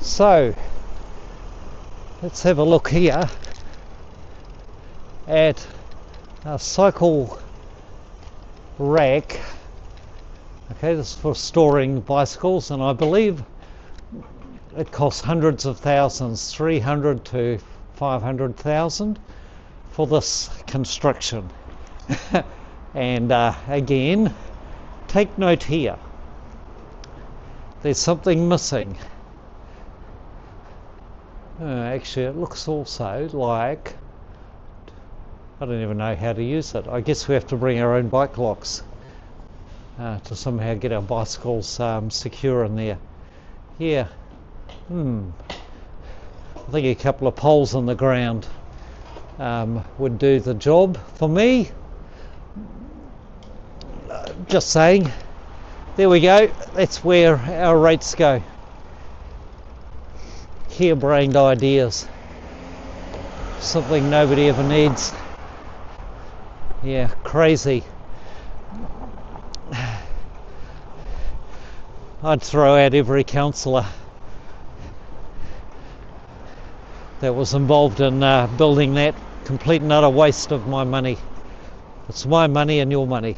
So let's have a look here at a cycle rack. Okay, this is for storing bicycles, and I believe it costs hundreds of thousands, 300 to 500,000 for this construction. And again, take note here, there's something missing. Actually, it looks also like, I don't even know how to use it. I guess we have to bring our own bike locks to somehow get our bicycles secure in there. Yeah. I think a couple of poles in the ground would do the job for me. Just saying. There we go. That's where our rates go. Harebrained ideas. Something nobody ever needs. Yeah, crazy. I'd throw out every councillor that was involved in building that. Complete and utter waste of my money. It's my money and your money.